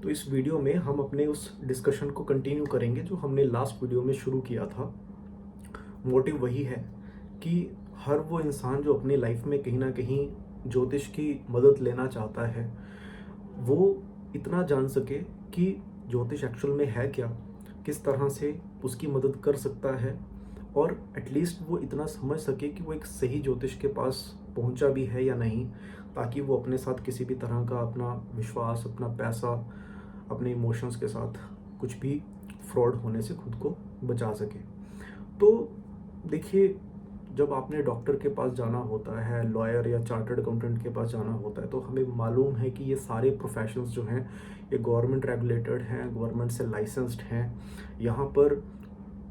तो इस वीडियो में हम अपने उस डिस्कशन को कंटिन्यू करेंगे जो हमने लास्ट वीडियो में शुरू किया था। मोटिव वही है कि हर वो इंसान जो अपनी लाइफ में कहीं ना कहीं ज्योतिष की मदद लेना चाहता है, वो इतना जान सके कि ज्योतिष एक्चुअल में है क्या, किस तरह से उसकी मदद कर सकता है, और एटलीस्ट वो इतना समझ सके कि वो एक सही ज्योतिष के पास पहुंचा भी है या नहीं, ताकि वो अपने साथ किसी भी तरह का अपना विश्वास, अपना पैसा, अपने इमोशंस के साथ कुछ भी फ्रॉड होने से खुद को बचा सके। तो देखिए, जब आपने डॉक्टर के पास जाना होता है, लॉयर या चार्टर्ड अकाउंटेंट के पास जाना होता है, तो हमें मालूम है कि ये सारे प्रोफेशंस जो हैं ये गवर्नमेंट रेगुलेटेड हैं, गवर्नमेंट से लाइसेंस्ड हैं। यहाँ पर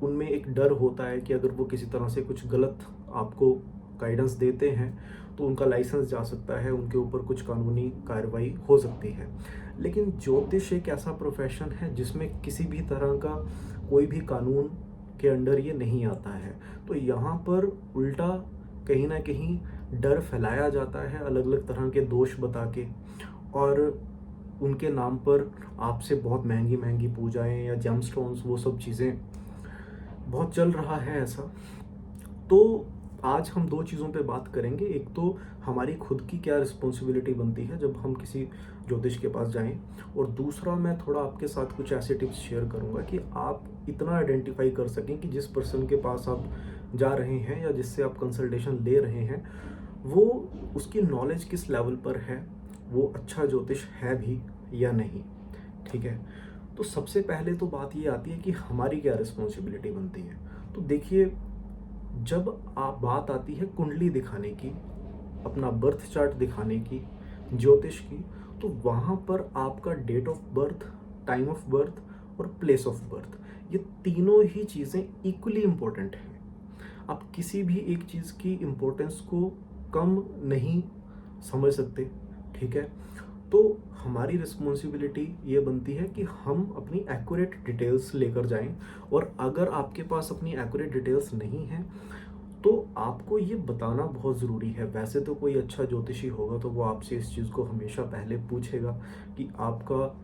उनमें एक डर होता है कि अगर वो किसी तरह से कुछ गलत आपको गाइडेंस देते हैं तो उनका लाइसेंस जा सकता है, उनके ऊपर कुछ कानूनी कार्रवाई हो सकती है। लेकिन ज्योतिष एक ऐसा प्रोफेशन है जिसमें किसी भी तरह का कोई भी कानून के अंडर ये नहीं आता है। तो यहाँ पर उल्टा कहीं ना कहीं डर फैलाया जाता है अलग अलग तरह के दोष बता के, और उनके नाम पर आपसे बहुत महंगी महंगी पूजाएं या जेमस्टोन्स, वो सब चीज़ें बहुत चल रहा है ऐसा। तो आज हम दो चीज़ों पे बात करेंगे। एक तो हमारी खुद की क्या रिस्पॉन्सिबिलिटी बनती है जब हम किसी ज्योतिष के पास जाएं, और दूसरा मैं थोड़ा आपके साथ कुछ ऐसे टिप्स शेयर करूंगा कि आप इतना आइडेंटिफाई कर सकें कि जिस पर्सन के पास आप जा रहे हैं या जिससे आप कंसल्टेशन ले रहे हैं, वो उसकी नॉलेज किस लेवल पर है, वो अच्छा ज्योतिष है भी या नहीं। ठीक है, तो सबसे पहले तो बात ये आती है कि हमारी क्या रिस्पॉन्सिबिलिटी बनती है। तो देखिए, जब आप बात आती है कुंडली दिखाने की, अपना बर्थ चार्ट दिखाने की, ज्योतिष की, तो वहाँ पर आपका date of birth, time of birth और प्लेस ऑफ बर्थ, ये तीनों ही चीज़ें इक्वली इम्पोर्टेंट हैं। आप किसी भी एक चीज़ की इम्पोर्टेंस को कम नहीं समझ सकते। ठीक है, तो हमारी रिस्पॉन्सिबिलिटी ये बनती है कि हम अपनी एक्यूरेट डिटेल्स लेकर जाएं, और अगर आपके पास अपनी एक्यूरेट डिटेल्स नहीं है तो आपको ये बताना बहुत ज़रूरी है। वैसे तो कोई अच्छा ज्योतिषी होगा तो वो आपसे इस चीज़ को हमेशा पहले पूछेगा कि आपका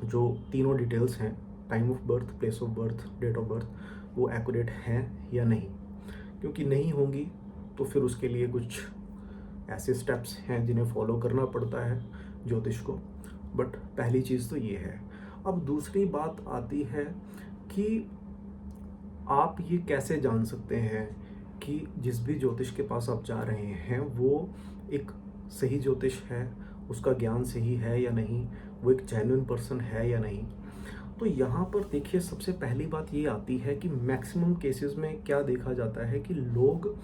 जो तीनों डिटेल्स हैं, time of birth, place of birth, date of birth, वो एक्यूरेट हैं या नहीं। क्योंकि नहीं होंगी तो फिर उसके लिए कुछ ऐसे स्टेप्स हैं जिन्हें फॉलो करना पड़ता है ज्योतिष को। बट पहली चीज़ तो ये है। अब दूसरी बात आती है कि आप ये कैसे जान सकते हैं कि जिस भी ज्योतिष के पास आप जा रहे हैं वो एक सही ज्योतिष है, उसका ज्ञान सही है या नहीं, वो एक जेन्युइन पर्सन है या नहीं। तो यहाँ पर देखिए, सबसे पहली बात ये आती है कि मैक्सिमम केसेस में क्या देखा जाता है कि लोग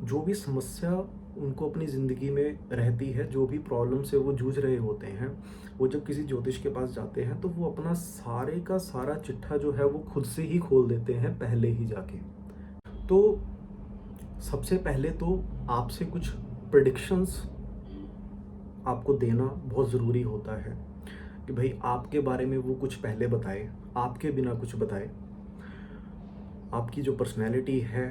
जो भी समस्या उनको अपनी ज़िंदगी में रहती है, जो भी प्रॉब्लम से वो जूझ रहे होते हैं, वो जब किसी ज्योतिष के पास जाते हैं तो वो अपना सारे का सारा चिट्ठा जो है वो खुद से ही खोल देते हैं पहले ही जाके। तो सबसे पहले तो आपसे कुछ प्रेडिक्शंस आपको देना बहुत ज़रूरी होता है कि भाई आपके बारे में वो कुछ पहले बताए, आपके बिना कुछ बताए। आपकी जो पर्सनैलिटी है,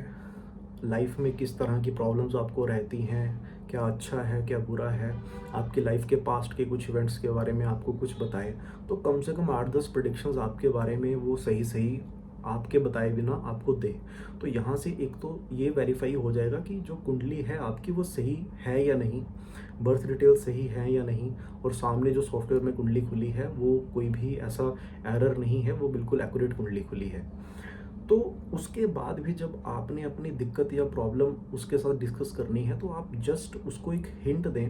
लाइफ में किस तरह की प्रॉब्लम्स आपको रहती हैं, क्या अच्छा है क्या बुरा है, आपकी लाइफ के पास्ट के कुछ इवेंट्स के बारे में आपको कुछ बताए, तो कम से कम 8-10 प्रेडिक्शंस आपके बारे में वो सही सही आपके बताए बिना आपको दे। तो यहाँ से एक तो ये वेरीफाई हो जाएगा कि जो कुंडली है आपकी वो सही है या नहीं, बर्थ डिटेल सही है या नहीं, और सामने जो सॉफ्टवेयर में कुंडली खुली है वो कोई भी ऐसा एरर नहीं है, वो बिल्कुल एक्यूरेट कुंडली खुली है। तो उसके बाद भी जब आपने अपनी दिक्कत या प्रॉब्लम उसके साथ डिस्कस करनी है तो आप जस्ट उसको एक हिंट दें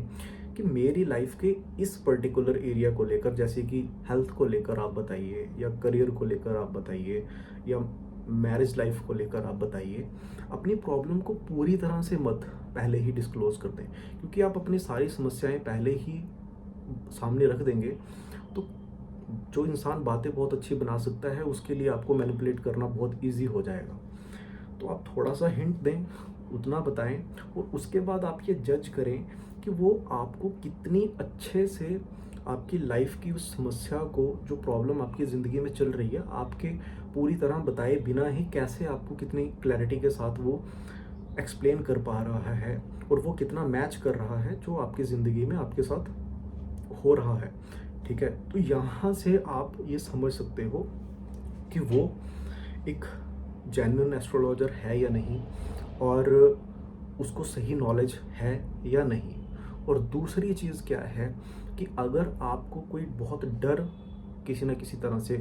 कि मेरी लाइफ के इस पर्टिकुलर एरिया को लेकर, जैसे कि हेल्थ को लेकर आप बताइए, या करियर को लेकर आप बताइए, या मैरिज लाइफ को लेकर आप बताइए। अपनी प्रॉब्लम को पूरी तरह से मत पहले ही डिस्क्लोज कर दें, क्योंकि आप अपनी सारी समस्याएं पहले ही सामने रख देंगे तो जो इंसान बातें बहुत अच्छी बना सकता है उसके लिए आपको मैनिपुलेट करना बहुत इजी हो जाएगा। तो आप थोड़ा सा हिंट दें, उतना बताएं, और उसके बाद आप ये जज करें कि वो आपको कितनी अच्छे से आपकी लाइफ की उस समस्या को, जो प्रॉब्लम आपकी ज़िंदगी में चल रही है, आपके पूरी तरह बताए बिना ही कैसे आपको कितनी क्लैरिटी के साथ वो एक्सप्लेन कर पा रहा है, और वो कितना मैच कर रहा है जो आपकी ज़िंदगी में आपके साथ हो रहा है। ठीक है। तो यहाँ से आप ये समझ सकते हो कि वो एक जेन्युइन एस्ट्रोलॉजर है या नहीं, और उसको सही नॉलेज है या नहीं। और दूसरी चीज़ क्या है कि अगर आपको कोई बहुत डर किसी न किसी तरह से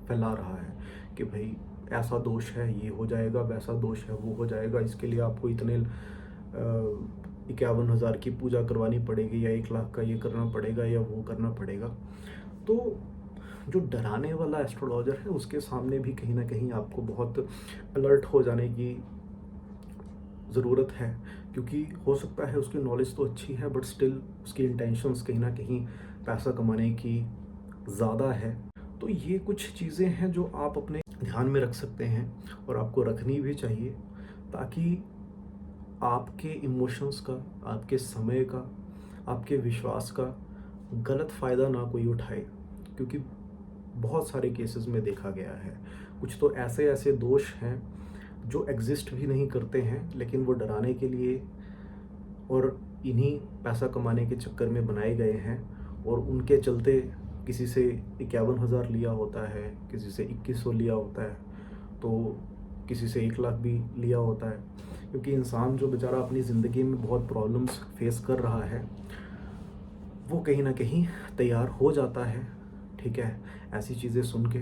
फैला रहा है कि भाई ऐसा दोष है, ये हो जाएगा, वैसा दोष है, वो हो जाएगा, इसके लिए आपको इतने 51,000 की पूजा करवानी पड़ेगी, या 1 लाख का ये करना पड़ेगा, या वो करना पड़ेगा, तो जो डराने वाला एस्ट्रोलॉजर है उसके सामने भी कहीं ना कहीं आपको बहुत अलर्ट हो जाने की ज़रूरत है। क्योंकि हो सकता है उसकी नॉलेज तो अच्छी है, बट स्टिल उसकी इंटेंशंस कहीं ना कहीं पैसा कमाने की ज़्यादा है। तो ये कुछ चीज़ें हैं जो आप अपने ध्यान में रख सकते हैं, और आपको रखनी भी चाहिए, ताकि आपके इमोशंस का, आपके समय का, आपके विश्वास का गलत फ़ायदा ना कोई उठाए। क्योंकि बहुत सारे केसेस में देखा गया है, कुछ तो ऐसे ऐसे दोष हैं जो एग्जिस्ट भी नहीं करते हैं, लेकिन वो डराने के लिए और इन्हीं पैसा कमाने के चक्कर में बनाए गए हैं, और उनके चलते किसी से 51,000 लिया होता है, किसी से 2100 लिया होता है, तो किसी से 1 लाख भी लिया होता है। क्योंकि इंसान जो बेचारा अपनी ज़िंदगी में बहुत प्रॉब्लम्स फेस कर रहा है, वो कहीं ना कहीं तैयार हो जाता है, ठीक है, ऐसी चीज़ें सुन के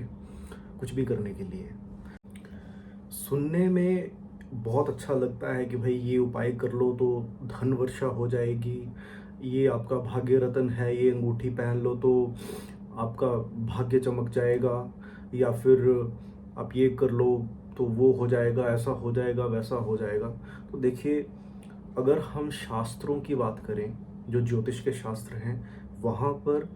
कुछ भी करने के लिए। सुनने में बहुत अच्छा लगता है कि भाई ये उपाय कर लो तो धन वर्षा हो जाएगी, ये आपका भाग्य रतन है, ये अंगूठी पहन लो तो आपका भाग्य चमक जाएगा, या फिर आप ये कर लो तो वो हो जाएगा, ऐसा हो जाएगा, वैसा हो जाएगा। तो देखिए, अगर हम शास्त्रों की बात करें, जो ज्योतिष के शास्त्र हैं, वहाँ पर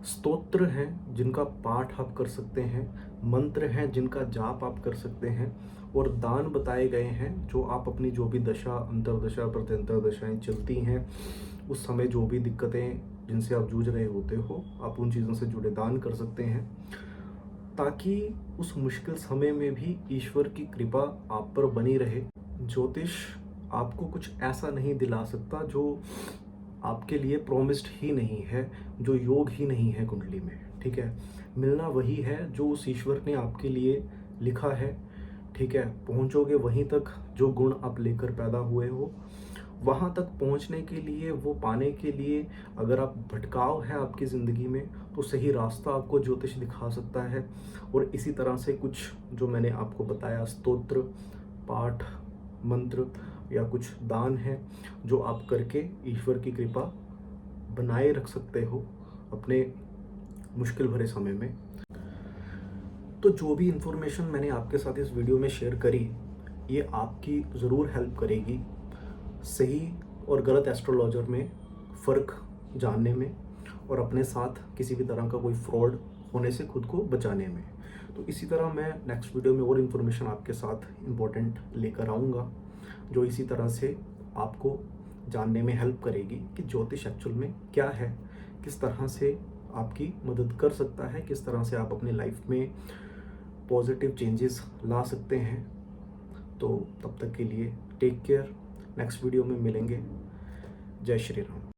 स्तोत्र हैं जिनका पाठ आप कर सकते हैं, मंत्र हैं जिनका जाप आप कर सकते हैं, और दान बताए गए हैं जो आप अपनी जो भी दशा, अंतर्दशा, प्रत्यंतर दशाएं चलती हैं, उस समय जो भी दिक्कतें जिनसे आप जूझ रहे होते हो, आप उन चीज़ों से जुड़े दान कर सकते हैं, ताकि उस मुश्किल समय में भी ईश्वर की कृपा आप पर बनी रहे। ज्योतिष आपको कुछ ऐसा नहीं दिला सकता जो आपके लिए प्रॉमिस्ड ही नहीं है, जो योग ही नहीं है कुंडली में, ठीक है। मिलना वही है जो उस ईश्वर ने आपके लिए लिखा है, ठीक है। पहुंचोगे वहीं तक जो गुण आप लेकर पैदा हुए हो, वहां तक पहुंचने के लिए, वो पाने के लिए, अगर आप भटकाव है आपकी ज़िंदगी में, तो सही रास्ता आपको ज्योतिष दिखा सकता है। और इसी तरह से कुछ जो मैंने आपको बताया, स्तोत्र, पाठ, मंत्र या कुछ दान है जो आप करके ईश्वर की कृपा बनाए रख सकते हो अपने मुश्किल भरे समय में। तो जो भी इंफॉर्मेशन मैंने आपके साथ इस वीडियो में शेयर करी, ये आपकी ज़रूर हेल्प करेगी सही और गलत एस्ट्रोलॉजर में फ़र्क जानने में, और अपने साथ किसी भी तरह का कोई फ्रॉड होने से खुद को बचाने में। तो इसी तरह मैं नेक्स्ट वीडियो में और इन्फॉर्मेशन आपके साथ इम्पोर्टेंट लेकर आऊँगा, जो इसी तरह से आपको जानने में हेल्प करेगी कि ज्योतिष एक्चुअल में क्या है, किस तरह से आपकी मदद कर सकता है, किस तरह से आप अपनी लाइफ में पॉजिटिव चेंजेस ला सकते हैं। तो तब तक के लिए टेक केयर, नेक्स्ट वीडियो में मिलेंगे। जय श्री राम।